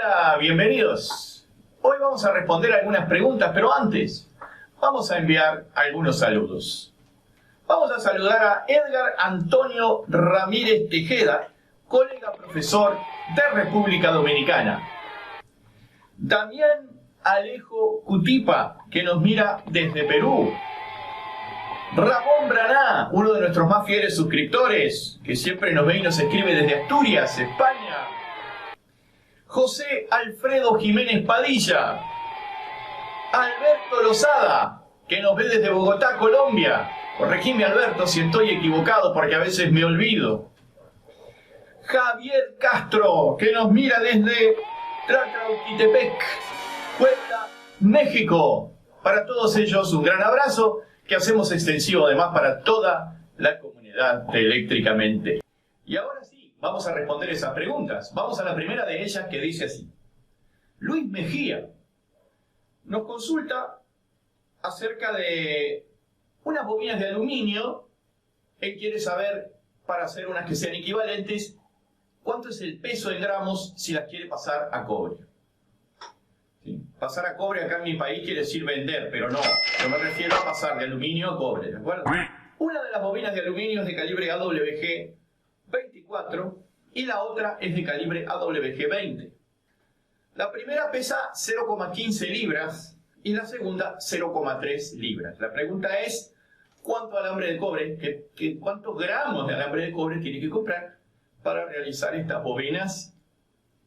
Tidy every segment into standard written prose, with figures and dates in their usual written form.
Hola, bienvenidos. Hoy vamos a responder algunas preguntas, pero antes vamos a enviar algunos saludos. Vamos a saludar a Edgar Antonio Ramírez Tejeda, colega profesor de República Dominicana. Damián Alejo Cutipa, que nos mira desde Perú. Ramón Braná, uno de nuestros más fieles suscriptores, que siempre nos ve y nos escribe desde Asturias, España. José Alfredo Jiménez Padilla. Alberto Lozada, que nos ve desde Bogotá, Colombia. Corregime, Alberto, si estoy equivocado, porque a veces me olvido. Javier Castro, que nos mira desde Tlacauquitepec, Puebla, México. Para todos ellos, un gran abrazo que hacemos extensivo además para toda la comunidad de Eléctricamente. Y ahora sí, vamos a responder esas preguntas. Vamos a la primera de ellas, que dice así. Luis Mejía nos consulta acerca de unas bobinas de aluminio. Él quiere saber, para hacer unas que sean equivalentes, cuánto es el peso en gramos si las quiere pasar a cobre. ¿Sí? Pasar a cobre acá en mi país quiere decir vender, pero no. Yo me refiero a pasar de aluminio a cobre, ¿de acuerdo? Una de las bobinas de aluminio es de calibre AWG 24 y la otra es de calibre AWG 20. La primera pesa 0,15 libras y la segunda 0,3 libras. La pregunta es, ¿cuánto alambre de cobre, cuántos gramos de alambre de cobre tiene que comprar para realizar estas bobinas,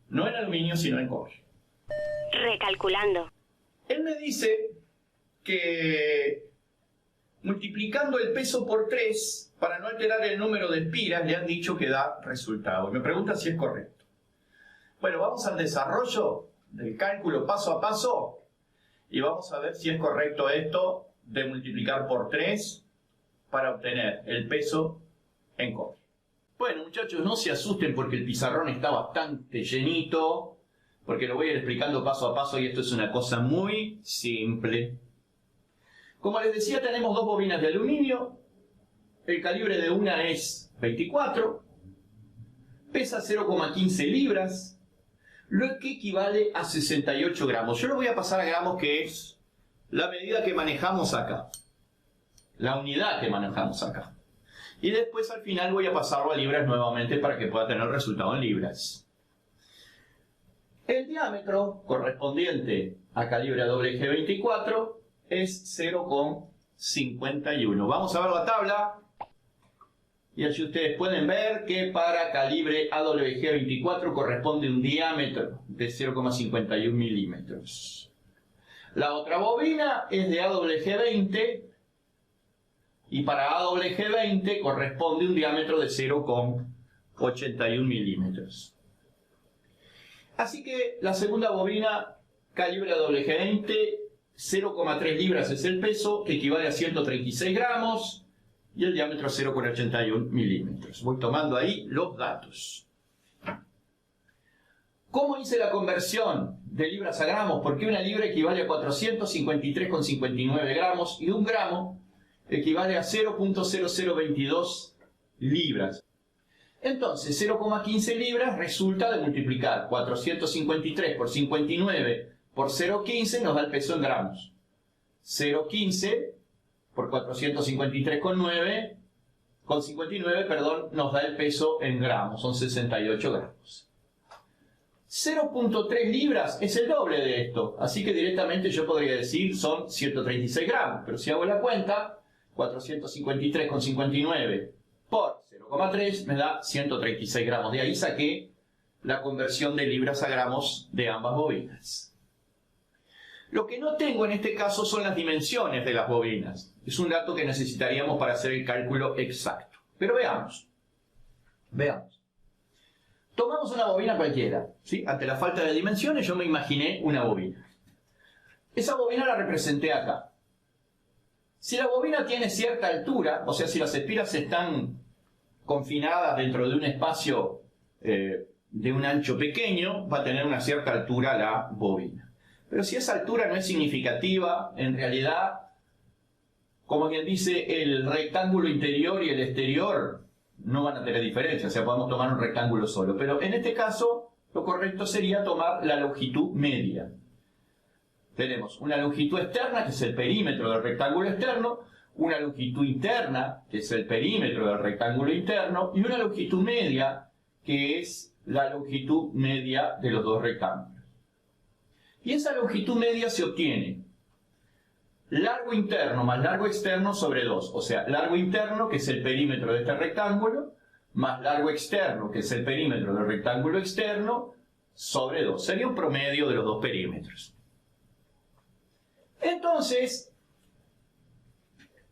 no en aluminio, sino en cobre? Recalculando. Él me dice que multiplicando el peso por 3, para no alterar el número de espiras, le han dicho que da resultado. Me pregunta si es correcto. Bueno, vamos al desarrollo del cálculo paso a paso y vamos a ver si es correcto esto de multiplicar por 3 para obtener el peso en cobre. Bueno, muchachos, no se asusten porque el pizarrón está bastante llenito, porque lo voy a ir explicando paso a paso y esto es una cosa muy simple. Como les decía, tenemos dos bobinas de aluminio. El calibre de una es 24, pesa 0,15 libras, lo que equivale a 68 gramos. Yo lo voy a pasar a gramos, que es la medida que manejamos acá, la unidad que manejamos acá. Y después al final voy a pasarlo a libras nuevamente para que pueda tener el resultado en libras. El diámetro correspondiente a calibre AWG 24 es 0,51. Vamos a ver la tabla. Y allí ustedes pueden ver que para calibre AWG 24 corresponde un diámetro de 0,51 milímetros. La otra bobina es de AWG 20 y para AWG 20 corresponde un diámetro de 0,81 milímetros. Así que la segunda bobina, calibre AWG 20, 0,3 libras es el peso, que equivale a 136 gramos, y el diámetro 0,81 milímetros. Voy tomando ahí los datos. ¿Cómo hice la conversión de libras a gramos? Porque una libra equivale a 453,59 gramos y un gramo equivale a 0,0022 libras. Entonces, 0,15 libras resulta de multiplicar 453 por 59 por 0,15 nos da el peso en gramos. 0,15 por 453,59 nos da el peso en gramos, son 68 gramos. 0,3 libras es el doble de esto, así que directamente yo podría decir son 136 gramos, pero si hago la cuenta, 453,59 por 0,3 me da 136 gramos. De ahí saqué la conversión de libras a gramos de ambas bobinas. Lo que no tengo en este caso son las dimensiones de las bobinas. Es un dato que necesitaríamos para hacer el cálculo exacto. Pero veamos. Veamos. Tomamos una bobina cualquiera, ¿sí? Ante la falta de dimensiones yo me imaginé una bobina. Esa bobina la representé acá. Si la bobina tiene cierta altura, o sea, si las espiras están confinadas dentro de un espacio de un ancho pequeño, va a tener una cierta altura la bobina. Pero si esa altura no es significativa, en realidad, como quien dice, el rectángulo interior y el exterior no van a tener diferencia, o sea, podemos tomar un rectángulo solo. Pero en este caso, lo correcto sería tomar la longitud media. Tenemos una longitud externa, que es el perímetro del rectángulo externo, una longitud interna, que es el perímetro del rectángulo interno, y una longitud media, que es la longitud media de los dos rectángulos. Y esa longitud media se obtiene largo interno más largo externo sobre 2. O sea, largo interno, que es el perímetro de este rectángulo, más largo externo, que es el perímetro del rectángulo externo, sobre 2. Sería un promedio de los dos perímetros. Entonces,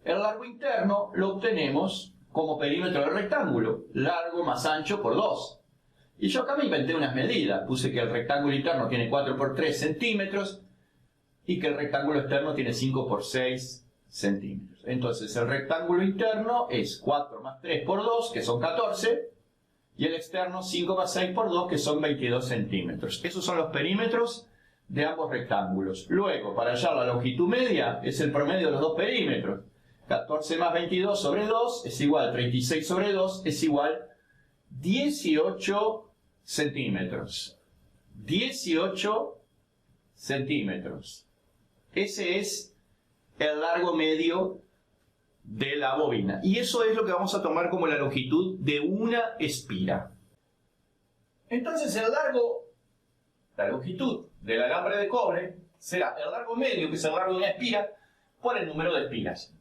el largo interno lo obtenemos como perímetro del rectángulo, largo más ancho por 2. Y yo acá me inventé unas medidas. Puse que el rectángulo interno tiene 4 por 3 centímetros y que el rectángulo externo tiene 5 por 6 centímetros. Entonces el rectángulo interno es 4 más 3 por 2, que son 14, y el externo 5 más 6 por 2, que son 22 centímetros. Esos son los perímetros de ambos rectángulos. Luego, para hallar la longitud media, es el promedio de los dos perímetros. 14 más 22 sobre 2 es igual a 36 sobre 2, es igual a 18 centímetros. 18 centímetros. Ese es el largo medio de la bobina. Y eso es lo que vamos a tomar como la longitud de una espira. Entonces la longitud del alambre de cobre será el largo medio, que es el largo de una espira, por el número de espiras.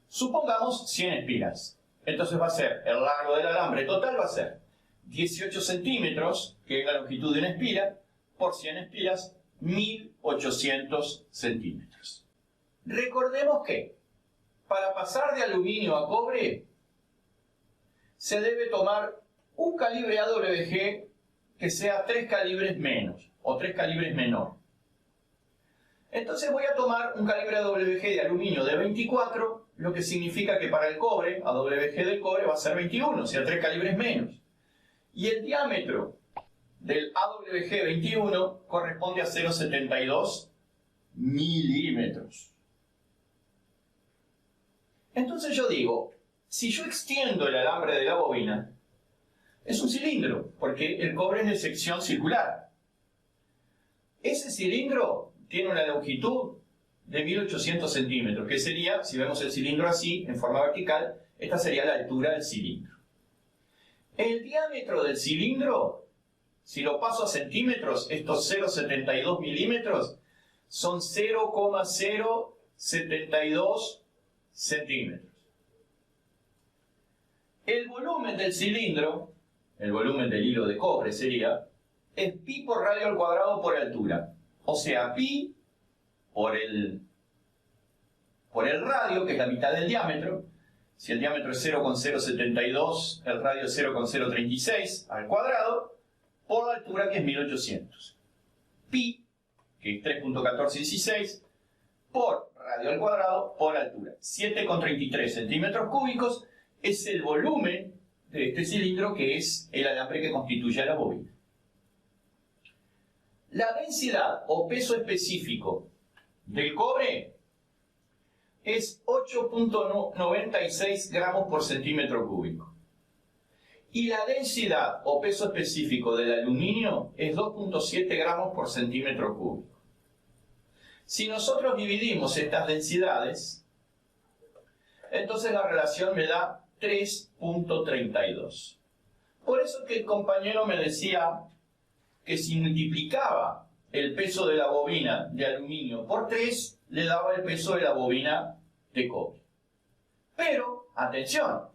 Supongamos 100 espiras. Entonces va a ser, el largo del alambre total va a ser 18 centímetros, que es la longitud de una espira, por 100 espiras, 1800 centímetros. Recordemos que para pasar de aluminio a cobre se debe tomar un calibre AWG que sea 3 calibres menos o 3 calibres menor. Entonces voy a tomar un calibre AWG de aluminio de 24, lo que significa que para el cobre, AWG del cobre va a ser 21, o sea 3 calibres menos. Y el diámetro del AWG 21 corresponde a 0,72 milímetros. Entonces yo digo, si yo extiendo el alambre de la bobina, es un cilindro, porque el cobre es de sección circular. Ese cilindro tiene una longitud de 1800 centímetros, que sería, si vemos el cilindro así, en forma vertical, esta sería la altura del cilindro. El diámetro del cilindro, si lo paso a centímetros, estos 0,72 milímetros, son 0,072 centímetros. El volumen del cilindro, el volumen del hilo de cobre sería, es pi por radio al cuadrado por altura. O sea, pi por el radio, que es la mitad del diámetro. Si el diámetro es 0,072, el radio es 0,036 al cuadrado, por la altura, que es 1800. Pi, que es 3.1416, por radio al cuadrado, por altura. 7,33 centímetros cúbicos es el volumen de este cilindro, que es el alambre que constituye la bobina. La densidad o peso específico del cobre es 8.96 gramos por centímetro cúbico. Y la densidad o peso específico del aluminio es 2.7 gramos por centímetro cúbico. Si nosotros dividimos estas densidades, entonces la relación me da 3.32. Por eso que el compañero me decía que si multiplicaba el peso de la bobina de aluminio por 3, le daba el peso de la bobina de cobre. Pero, atención,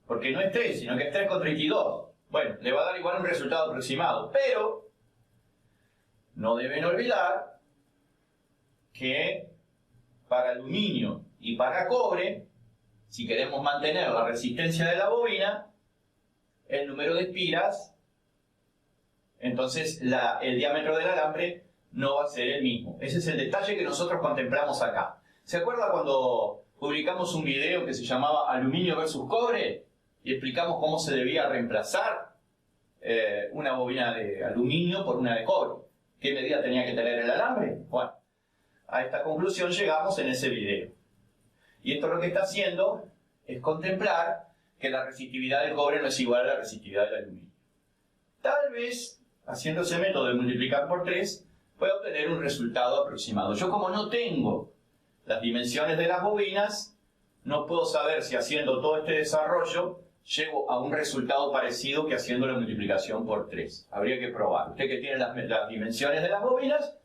porque no es 3, sino que es 3,32. Bueno, le va a dar igual un resultado aproximado, pero no deben olvidar que para aluminio y para cobre, si queremos mantener la resistencia de la bobina, el número de espiras, entonces el diámetro del alambre no va a ser el mismo. Ese es el detalle que nosotros contemplamos acá. ¿Se acuerda cuando publicamos un video que se llamaba Aluminio versus Cobre? Y explicamos cómo se debía reemplazar una bobina de aluminio por una de cobre. ¿Qué medida tenía que tener el alambre? Bueno, a esta conclusión llegamos en ese video. Y esto lo que está haciendo es contemplar que la resistividad del cobre no es igual a la resistividad del aluminio. Tal vez, haciendo ese método de multiplicar por 3, pueda obtener un resultado aproximado. Yo, como no tengo las dimensiones de las bobinas, no puedo saber si haciendo todo este desarrollo llego a un resultado parecido que haciendo la multiplicación por 3. Habría que probar. Usted que tiene las dimensiones de las bobinas,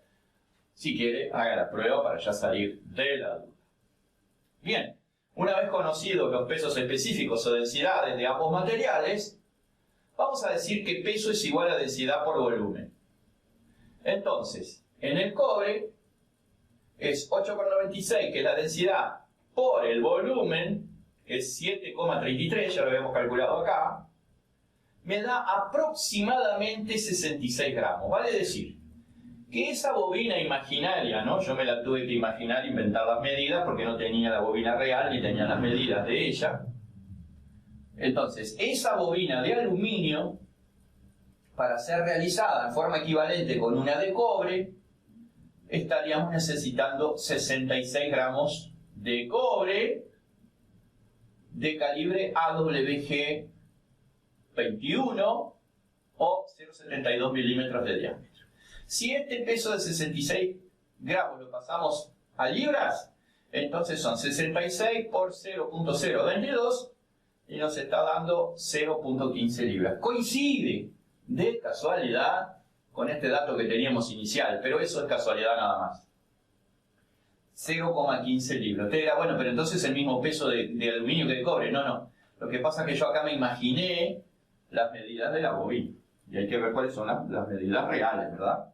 si quiere, haga la prueba para ya salir de la duda. Bien, una vez conocidos los pesos específicos o densidades de ambos materiales, vamos a decir que peso es igual a densidad por volumen. Entonces, en el cobre es 8,96, que es la densidad, por el volumen, que es 7,33, ya lo habíamos calculado acá, me da aproximadamente 66 gramos. Vale decir que esa bobina imaginaria, ¿no? Yo me la tuve que imaginar, inventar las medidas, porque no tenía la bobina real ni tenía las medidas de ella. Entonces, esa bobina de aluminio, para ser realizada en forma equivalente con una de cobre, estaríamos necesitando 66 gramos de cobre de calibre AWG 21 o 0,72 milímetros de diámetro. Si este peso de 66 gramos lo pasamos a libras, entonces son 66 por 0.022 y nos está dando 0.15 libras. Coincide de casualidad con este dato que teníamos inicial, pero eso es casualidad nada más. 0,15 libras. Usted dirá, bueno, pero entonces el mismo peso de aluminio que de cobre. No, no. Lo que pasa es que yo acá me imaginé las medidas de la bobina. Y hay que ver cuáles son las medidas reales, ¿verdad?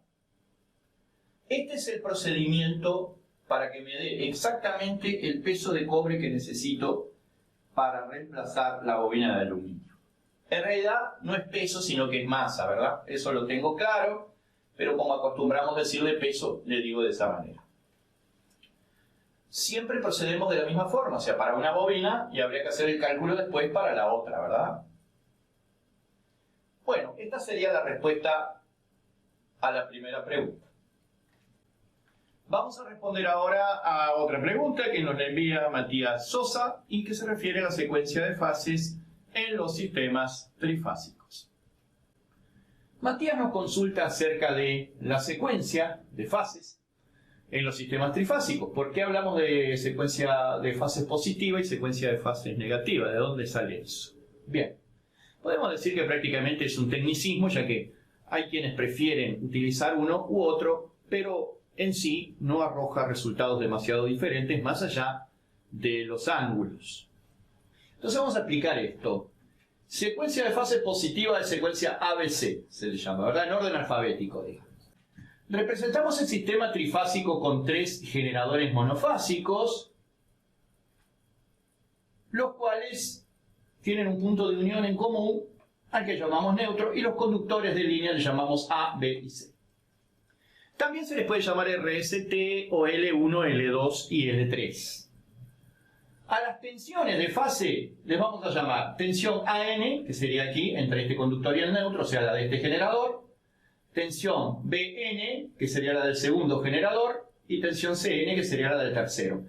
Este es el procedimiento para que me dé exactamente el peso de cobre que necesito para reemplazar la bobina de aluminio. En realidad no es peso, sino que es masa, ¿verdad? Eso lo tengo claro, pero como acostumbramos decirle peso, le digo de esa manera. Siempre procedemos de la misma forma, o sea, para una bobina, y habría que hacer el cálculo después para la otra, ¿verdad? Bueno, esta sería la respuesta a la primera pregunta. Vamos a responder ahora a otra pregunta que nos la envía Matías Sosa y que se refiere a la secuencia de fases en los sistemas trifásicos. Matías nos consulta acerca de la secuencia de fases en los sistemas trifásicos. ¿Por qué hablamos de secuencia de fases positiva y secuencia de fases negativa? ¿De dónde sale eso? Bien, podemos decir que prácticamente es un tecnicismo, ya que hay quienes prefieren utilizar uno u otro, pero en sí no arroja resultados demasiado diferentes más allá de los ángulos. Entonces vamos a aplicar esto. Secuencia de fases positiva de secuencia ABC, se le llama, ¿verdad? En orden alfabético, digamos. Representamos el sistema trifásico con 3 generadores monofásicos, los cuales tienen un punto de unión en común al que llamamos neutro, y los conductores de línea le llamamos A, B y C. También se les puede llamar RST o L1, L2 y L3. A las tensiones de fase les vamos a llamar tensión AN, que sería aquí, entre este conductor y el neutro, o sea, la de este generador. Tensión BN, que sería la del segundo generador. Y tensión CN, que sería la del tercero.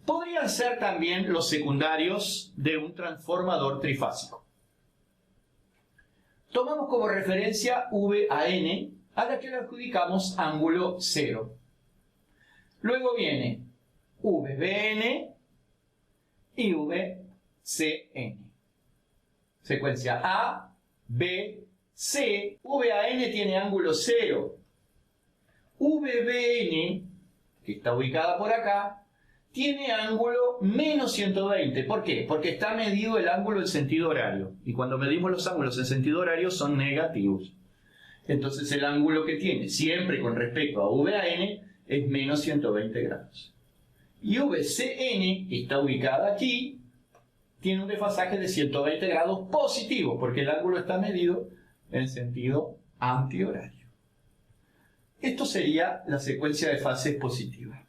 Podrían ser también los secundarios de un transformador trifásico. Tomamos como referencia VAN, a la que le adjudicamos ángulo 0. Luego viene VBN y VCN. Secuencia A, B, C. VAN tiene ángulo 0. VBN, que está ubicada por acá, tiene ángulo menos 120. ¿Por qué? Porque está medido el ángulo en sentido horario. Y cuando medimos los ángulos en sentido horario son negativos. Entonces el ángulo que tiene siempre con respecto a VAN es menos 120 grados. Y VCN, que está ubicada aquí, tiene un desfasaje de 120 grados positivo, porque el ángulo está medido en sentido antihorario. Esto sería la secuencia de fases positiva.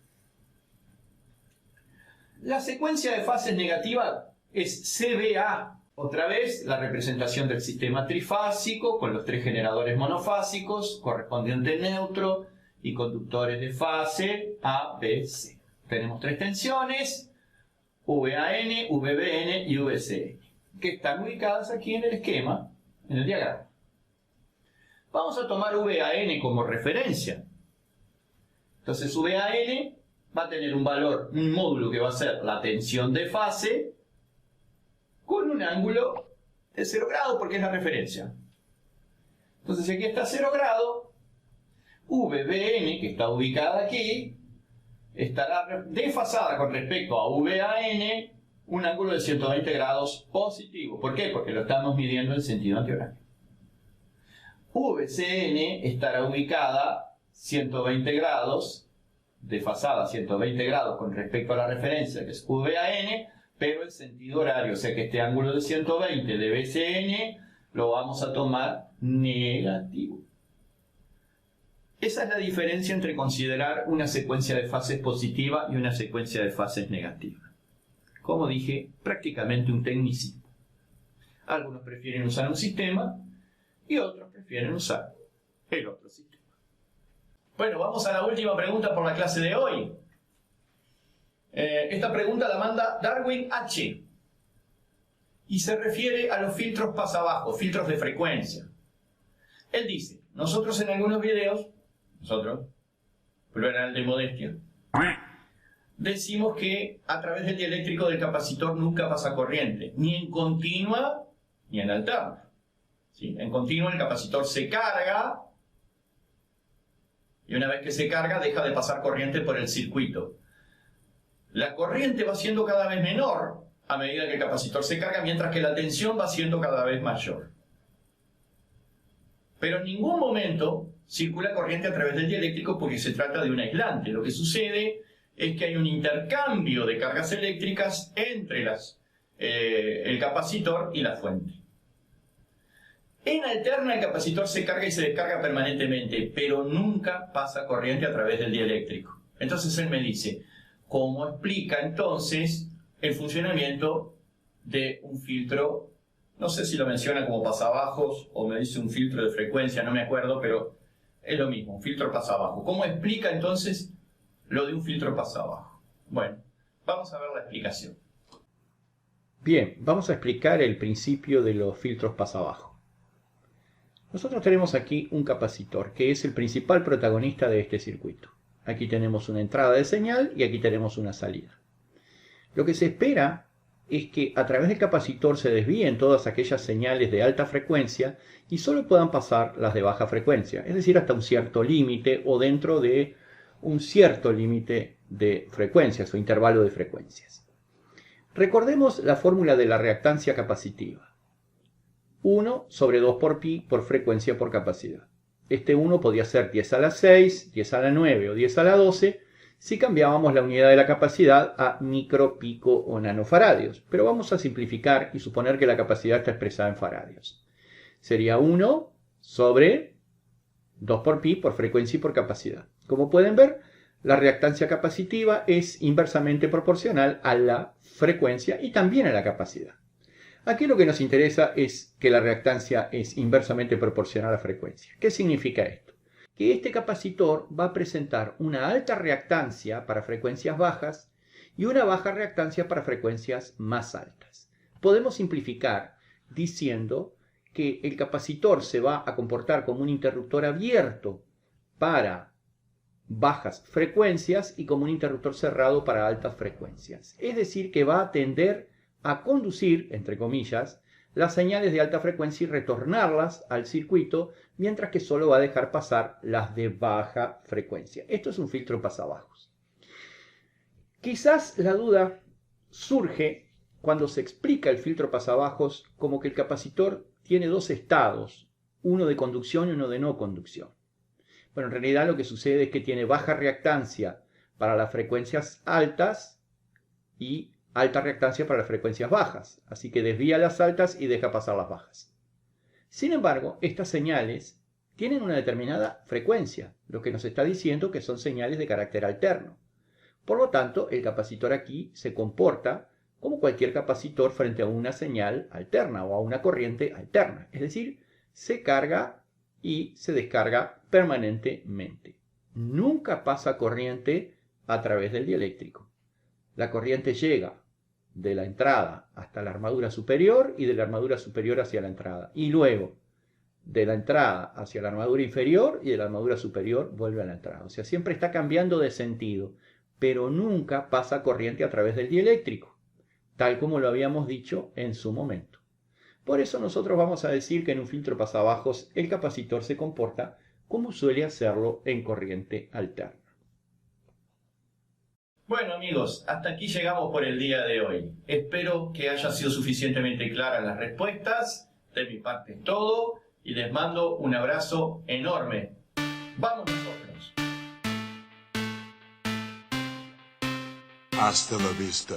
La secuencia de fases negativa es CBA. Otra vez, la representación del sistema trifásico con los 3 generadores monofásicos, correspondiente neutro y conductores de fase A, B, C. Tenemos 3 tensiones, VAN, VBN y VCN, que están ubicadas aquí en el esquema, en el diagrama. Vamos a tomar VAN como referencia. Entonces VAN va a tener un valor, un módulo que va a ser la tensión de fase con un ángulo de 0 grados porque es la referencia. Entonces si aquí está 0 grados, VBN, que está ubicada aquí, estará desfasada con respecto a VAN un ángulo de 120 grados positivo. ¿Por qué? Porque lo estamos midiendo en sentido antihorario. VCN estará ubicada 120 grados, desfasada 120 grados con respecto a la referencia que es VAN, pero en sentido horario. O sea que este ángulo de 120 de VCN lo vamos a tomar negativo. Esa es la diferencia entre considerar una secuencia de fases positiva y una secuencia de fases negativa. Como dije, prácticamente un tecnicismo. Algunos prefieren usar un sistema y otros prefieren usar el otro sistema. Bueno, vamos a la última pregunta por la clase de hoy. Esta pregunta la manda Darwin H. Y se refiere a los filtros pasabajo, filtros de frecuencia. Él dice, nosotros en algunos videos, plural de modestia, decimos que a través del dieléctrico del capacitor nunca pasa corriente, ni en continua ni en alterna. ¿Sí? En continua el capacitor se carga y una vez que se carga deja de pasar corriente por el circuito. La corriente va siendo cada vez menor a medida que el capacitor se carga, mientras que la tensión va siendo cada vez mayor. Pero en ningún momento circula corriente a través del dieléctrico porque se trata de un aislante. Lo que sucede es que hay un intercambio de cargas eléctricas entre el capacitor y la fuente. En alterna el capacitor se carga y se descarga permanentemente, pero nunca pasa corriente a través del dieléctrico. Entonces él me dice, ¿cómo explica entonces el funcionamiento de un filtro? No sé si lo menciona como pasabajos o me dice un filtro de frecuencia, no me acuerdo, pero es lo mismo, un filtro pasabajo. ¿Cómo explica entonces lo de un filtro pasabajo? Bueno, vamos a ver la explicación. Bien, vamos a explicar el principio de los filtros pasabajo. Nosotros tenemos aquí un capacitor que es el principal protagonista de este circuito. Aquí tenemos una entrada de señal y aquí tenemos una salida. Lo que se espera es que a través del capacitor se desvíen todas aquellas señales de alta frecuencia y solo puedan pasar las de baja frecuencia, es decir, hasta un cierto límite o dentro de un cierto límite de frecuencias o intervalo de frecuencias. Recordemos la fórmula de la reactancia capacitiva. 1 sobre 2 por pi por frecuencia por capacidad. Este 1 podía ser 10 a la 6, 10 a la 9 o 10 a la 12 si cambiábamos la unidad de la capacidad a micro, pico o nanofaradios. Pero vamos a simplificar y suponer que la capacidad está expresada en faradios. Sería 1 sobre 2 por pi por frecuencia y por capacidad. Como pueden ver, la reactancia capacitiva es inversamente proporcional a la frecuencia y también a la capacidad. Aquí lo que nos interesa es que la reactancia es inversamente proporcional a la frecuencia. ¿Qué significa esto? Que este capacitor va a presentar una alta reactancia para frecuencias bajas y una baja reactancia para frecuencias más altas. Podemos simplificar diciendo que el capacitor se va a comportar como un interruptor abierto para bajas frecuencias y como un interruptor cerrado para altas frecuencias. Es decir, que va a tender a conducir, entre comillas, las señales de alta frecuencia y retornarlas al circuito, mientras que solo va a dejar pasar las de baja frecuencia. Esto es un filtro pasabajos. Quizás la duda surge cuando se explica el filtro pasabajos como que el capacitor tiene dos estados, uno de conducción y uno de no conducción. Bueno, en realidad lo que sucede es que tiene baja reactancia para las frecuencias altas y alta reactancia para las frecuencias bajas, así que desvía las altas y deja pasar las bajas. Sin embargo, estas señales tienen una determinada frecuencia, lo que nos está diciendo que son señales de carácter alterno. Por lo tanto, el capacitor aquí se comporta como cualquier capacitor frente a una señal alterna o a una corriente alterna, es decir, se carga y se descarga permanentemente. Nunca pasa corriente a través del dieléctrico. La corriente llega de la entrada hasta la armadura superior y de la armadura superior hacia la entrada. Y luego, de la entrada hacia la armadura inferior y de la armadura superior vuelve a la entrada. O sea, siempre está cambiando de sentido, pero nunca pasa corriente a través del dieléctrico, tal como lo habíamos dicho en su momento. Por eso nosotros vamos a decir que en un filtro pasabajos el capacitor se comporta como suele hacerlo en corriente alterna. Bueno amigos, hasta aquí llegamos por el día de hoy. Espero que haya sido suficientemente claras las respuestas. De mi parte es todo y les mando un abrazo enorme. ¡Vamos nosotros! Hasta la vista,